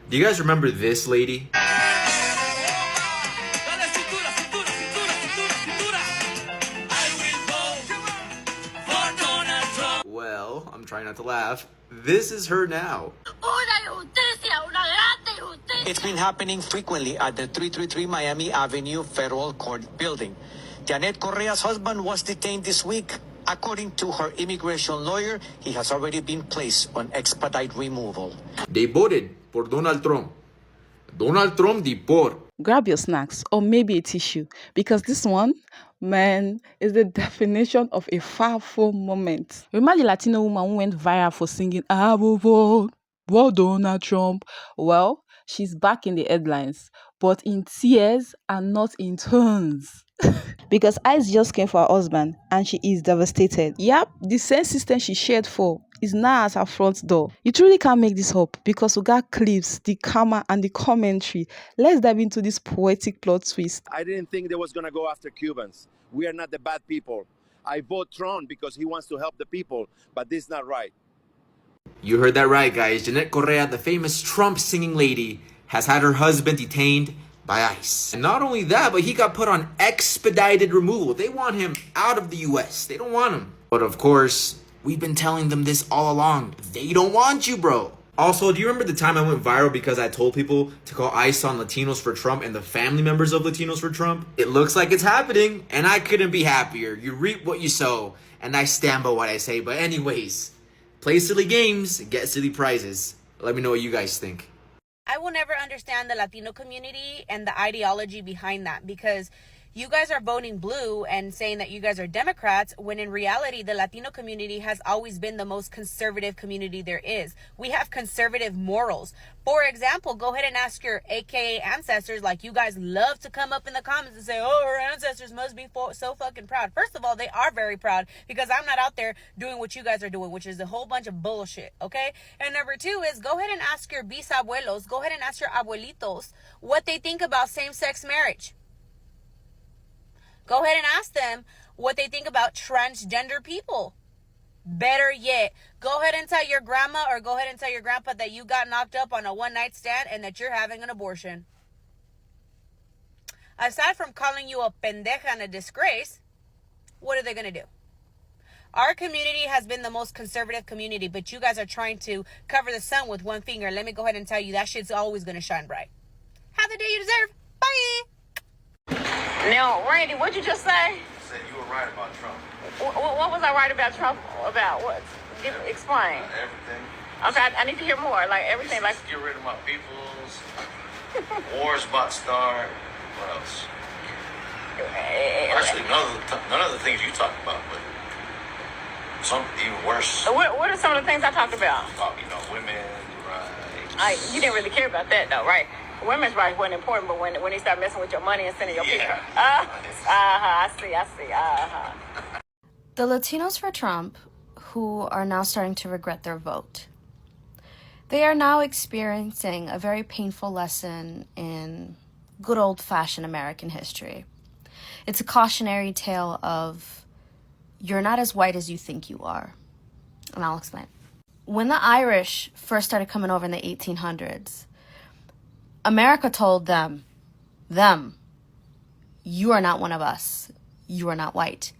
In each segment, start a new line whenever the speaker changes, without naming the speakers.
Do you guys remember this lady? Well, I'm trying not to laugh. This is her now.
It's been happening frequently at the 333 Miami Avenue Federal Court building. Janet Correa's husband was detained this week. According to her immigration lawyer, he has already been placed on expedite removal.
They voted for Donald Trump. Donald Trump deport.
Grab your snacks or maybe a tissue because this one, man, is the definition of a powerful moment. Remember the Latino woman who went viral for singing, I will vote for Donald Trump? Well, she's back in the headlines, but in tears and not in tones. Because ICE just came for her husband and she is devastated. Yep, the same system she shared for is now at her front door. You truly can't make this up because we got clips, the camera, and the commentary. Let's dive into this poetic plot twist.
I didn't think they was going to go after Cubans. We are not the bad people. I vote Trump because he wants to help the people, but this is not right.
You heard that right, guys. Janet Correa, the famous Trump singing lady, has had her husband detained by ICE. And not only that, but he got put on expedited removal. They want him out of the US. They don't want him. But of course, we've been telling them this all along. They don't want you, bro. Also, do you remember the time I went viral because I told people to call ICE on Latinos for Trump and the family members of Latinos for Trump? It looks like it's happening, and I couldn't be happier. You reap what you sow, and I stand by what I say. But anyways, play silly games, get silly prizes. Let me know what you guys think.
I will never understand the Latino community and the ideology behind that because you guys are voting blue and saying that you guys are Democrats when in reality the Latino community has always been the most conservative community there is. We have conservative morals. For example, go ahead and ask your AKA ancestors, like you guys love to come up in the comments and say, oh, our ancestors must be so fucking proud. First of all, they are very proud because I'm not out there doing what you guys are doing, which is a whole bunch of bullshit, okay? And number two is go ahead and ask your bisabuelos, go ahead and ask your abuelitos what they think about same-sex marriage. Go ahead and ask them what they think about transgender people. Better yet, go ahead and tell your grandma or go ahead and tell your grandpa that you got knocked up on a one-night stand and that you're having an abortion. Aside from calling you a pendeja and a disgrace, what are they going to do? Our community has been the most conservative community, but you guys are trying to cover the sun with one finger. Let me go ahead and tell you that shit's always going to shine bright. Have the day you deserve. Bye.
Now, Randy, what'd you just say?
I said you were right about Trump.
What was I right about Trump? About what? Explain.
Everything.
Okay, I need to hear more. Like everything. Like
get rid of my peoples. Wars about to start. What else? Actually, none of the things you talked about, but some even worse.
What are some of the things I talked about?
Women's rights.
You didn't really care about that, though, right? Women's rights wasn't important, but when they start messing with your money and sending your people. I see.
The Latinos for Trump, who are now starting to regret their vote, they are now experiencing a very painful lesson in good old-fashioned American history. It's a cautionary tale of you're not as white as you think you are. And I'll explain. When the Irish first started coming over in the 1800s, America told them, you are not one of us. You are not white.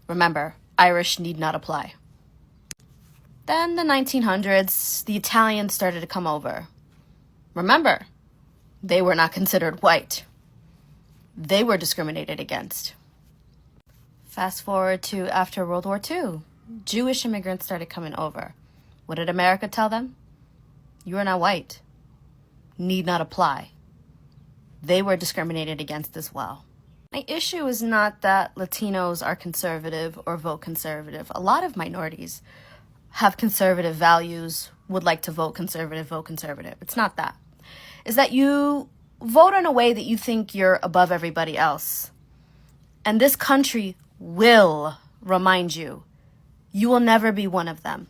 Remember, Irish need not apply. Then the 1900s, the Italians started to come over. Remember, they were not considered white. They were discriminated against. Fast forward to after World War II, Jewish immigrants started coming over. What did America tell them? You are not white. Need not apply. They were discriminated against as well. My issue is not that Latinos are conservative or vote conservative. A lot of minorities have conservative values, would like to vote conservative. It's not that. It's that you vote in a way that you think you're above everybody else. And this country will remind you, you will never be one of them.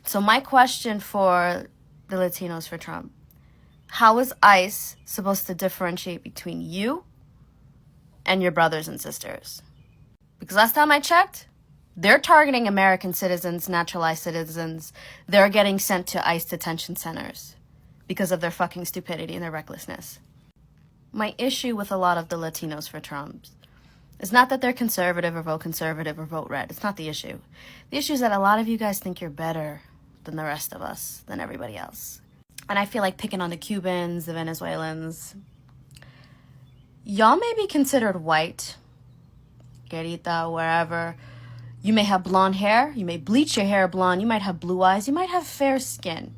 So my question for the Latinos for Trump, how is ICE supposed to differentiate between you and your brothers and sisters? Because last time I checked, they're targeting American citizens, naturalized citizens. They're getting sent to ICE detention centers because of their fucking stupidity and their recklessness. My issue with a lot of the Latinos for Trump is not that they're conservative or vote red. It's not the issue. The issue is that a lot of you guys think you're better than the rest of us, than everybody else. And I feel like picking on the Cubans, the Venezuelans. Y'all may be considered white, Querita, wherever. You may have blonde hair. You may bleach your hair blonde. You might have blue eyes. You might have fair skin.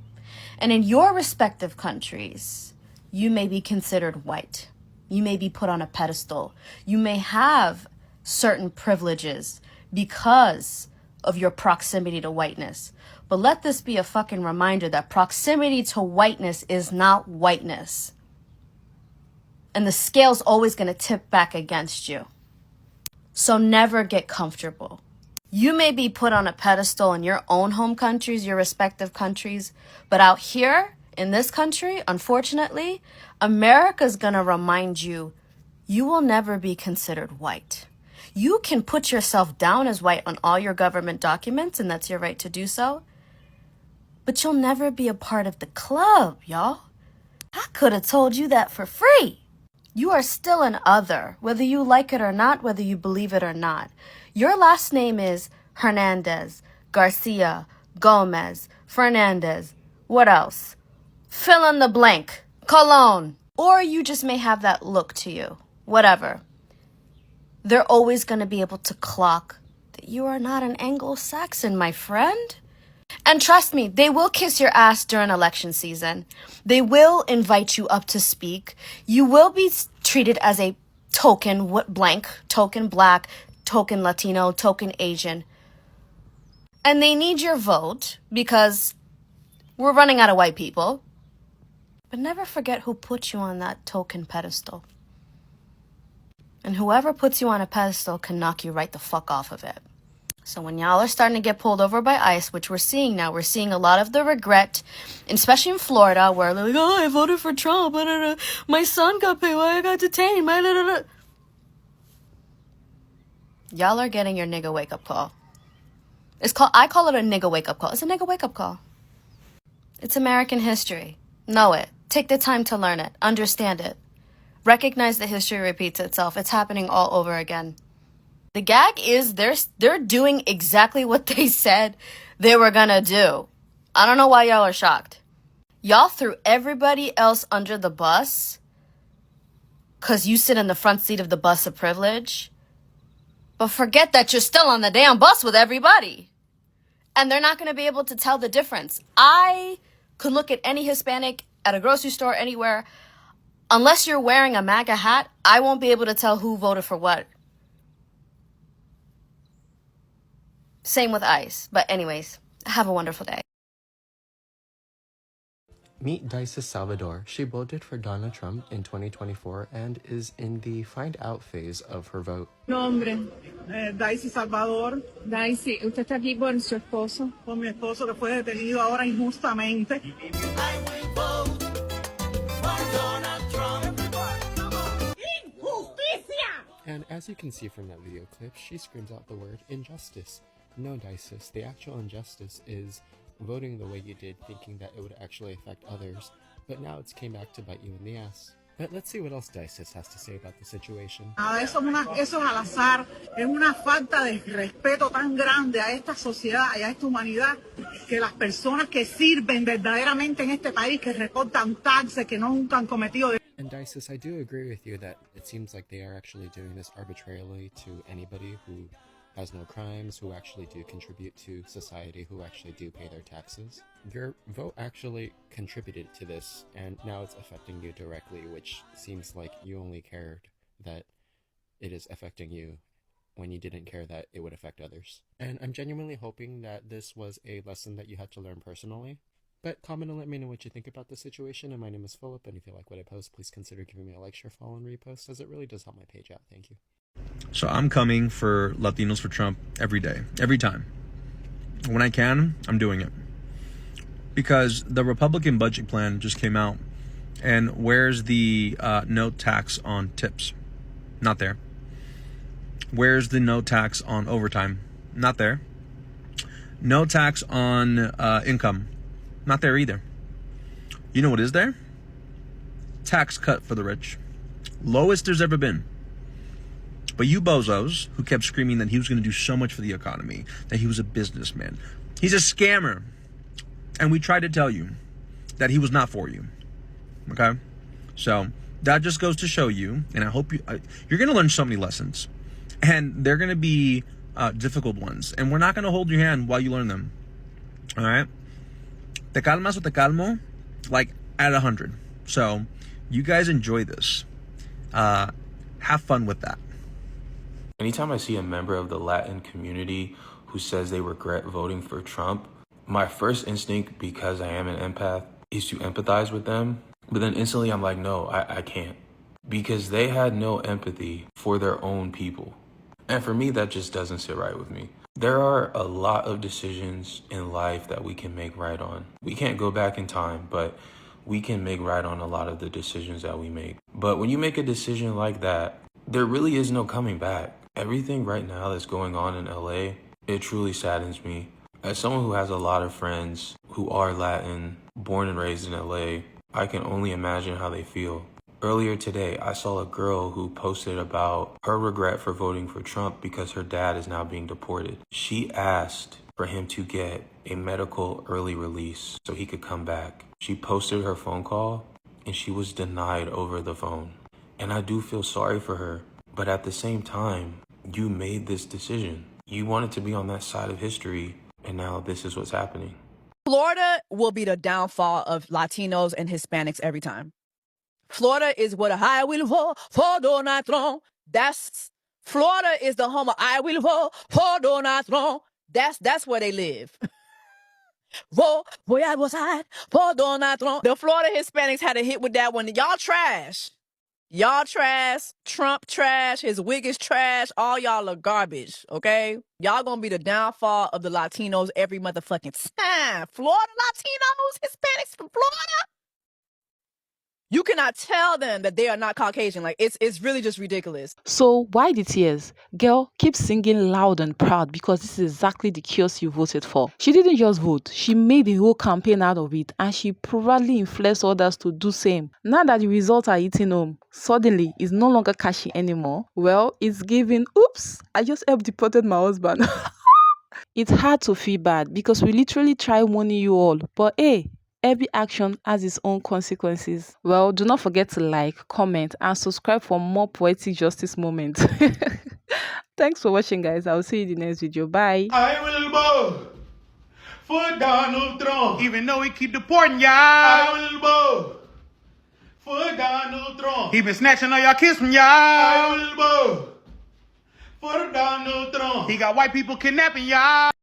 And in your respective countries, you may be considered white. You may be put on a pedestal. You may have certain privileges because of your proximity to whiteness. But let this be a fucking reminder that proximity to whiteness is not whiteness. And the scale's always going to tip back against you. So never get comfortable. You may be put on a pedestal in your own home countries, your respective countries, but out here in this country, unfortunately, America's going to remind you, you will never be considered white. You can put yourself down as white on all your government documents, and that's your right to do so. But you'll never be a part of the club, y'all. I could have told you that for free. You are still an other, whether you like it or not, whether you believe it or not. Your last name is Hernandez, Garcia, Gomez, Fernandez. What else? Fill in the blank. Colon. Or you just may have that look to you. Whatever. They're always going to be able to clock that you are not an Anglo-Saxon, my friend. And trust me, they will kiss your ass during election season. They will invite you up to speak. You will be treated as a token blank, token black, token Latino, token Asian. And they need your vote because we're running out of white people. But never forget who put you on that token pedestal. And whoever puts you on a pedestal can knock you right the fuck off of it. So when y'all are starting to get pulled over by ICE, which we're seeing now, we're seeing a lot of the regret, especially in Florida, where they're like, oh, I voted for Trump, my son got paid, I got detained, Y'all are getting your nigga wake-up call. I call it a nigga wake-up call. It's a nigga wake-up call. It's American history. Know it. Take the time to learn it. Understand it. Recognize that history repeats itself. It's happening all over again. The gag is they're doing exactly what they said they were gonna do. I don't know why y'all are shocked. Y'all threw everybody else under the bus because you sit in the front seat of the bus of privilege. But forget that you're still on the damn bus with everybody. And they're not gonna be able to tell the difference. I could look at any Hispanic at a grocery store, anywhere. Unless you're wearing a MAGA hat, I won't be able to tell who voted for what. Same with ICE. But anyways, have a wonderful day.
Meet Dices Salvador. She voted for Donald Trump in 2024 and is in the find out phase of her vote.
Nombre. Daisy Salvador.
Daisy, ¿usted está aquí por su esposo?
Por mi esposo que fue detenido ahora injustamente.
I will vote for Donald Trump. Injusticia!
And as you can see from that video clip, she screams out the word injustice. No, Dices, the actual injustice is voting the way you did, thinking that it would actually affect others, but now it's came back to bite you in the ass. But let's see what else Dices has to say about the situation.
Eso es al azar, es una falta de respeto tan grande a esta sociedad y a esta humanidad que las personas que sirven verdaderamente en este país, que reportan taxes, que nunca han cometido.
And Dices, I do agree with you that it seems like they are actually doing this arbitrarily to anybody who has no crimes, who actually do contribute to society, who actually do pay their taxes. Your vote actually contributed to this, and now it's affecting you directly, which seems like you only cared that it is affecting you when you didn't care that it would affect others. And I'm genuinely hoping that this was a lesson that you had to learn personally. But comment and let me know what you think about the situation, and my name is Philip, and if you like what I post, please consider giving me a like, share, follow, and repost, as it really does help my page out. Thank you.
So I'm coming for Latinos for Trump every day, every time. When I can, I'm doing it. Because the Republican budget plan just came out, and where's the no tax on tips? Not there. Where's the no tax on overtime? Not there. No tax on income. Not there either. You know what is there? Tax cut for the rich. Lowest there's ever been. But you bozos who kept screaming that he was going to do so much for the economy, that he was a businessman. He's a scammer. And we tried to tell you that he was not for you. Okay? So that just goes to show you, and I hope you're going to learn so many lessons. And they're going to be difficult ones. And we're not going to hold your hand while you learn them. All right? Te calmas o te calmo, like at 100. So you guys enjoy this. Have fun with that.
Anytime I see a member of the Latin community who says they regret voting for Trump, my first instinct, because I am an empath, is to empathize with them. But then instantly I'm like, no, I can't. Because they had no empathy for their own people. And for me, that just doesn't sit right with me. There are a lot of decisions in life that we can make right on. We can't go back in time, but we can make right on a lot of the decisions that we make. But when you make a decision like that, there really is no coming back. Everything right now that's going on in LA, it truly saddens me. As someone who has a lot of friends who are Latin, born and raised in LA, I can only imagine how they feel. Earlier today, I saw a girl who posted about her regret for voting for Trump because her dad is now being deported. She asked for him to get a medical early release so he could come back. She posted her phone call and she was denied over the phone. And I do feel sorry for her, but at the same time, you made this decision. You wanted to be on that side of history, and now this is what's happening.
Florida will be the downfall of Latinos and Hispanics every time. Florida is what I will vote for Donald Trump. Florida is the home of I will vote for Donald Trump. That's where they live. Vote where I was at for Donald Trump. The Florida Hispanics had a hit with that one. Y'all trash. Y'all trash. Trump trash. His wig is trash. All y'all are garbage, okay? Y'all gonna be the downfall of the Latinos every motherfucking time. Florida Latinos, Hispanics from Florida. You cannot tell them that they are not Caucasian. Like, it's really just ridiculous.
So why the tears? Girl, keep singing loud and proud because this is exactly the chaos you voted for. She didn't just vote. She made the whole campaign out of it and she proudly influenced others to do same. Now that the results are hitting home, suddenly it's no longer catchy anymore. Well, it's giving, oops, I just helped deported my husband. It's hard to feel bad because we literally try warning you all. But hey, every action has its own consequences. Well, do not forget to like, comment, and subscribe for more poetic justice moments. Thanks for watching, guys. I'll see you in the next video. Bye.
I will vote for Donald Trump. Even though he keep deporting y'all. I will vote for Donald Trump. He been snatching all y'all kids from y'all. I will vote for Donald Trump. He got white people kidnapping y'all.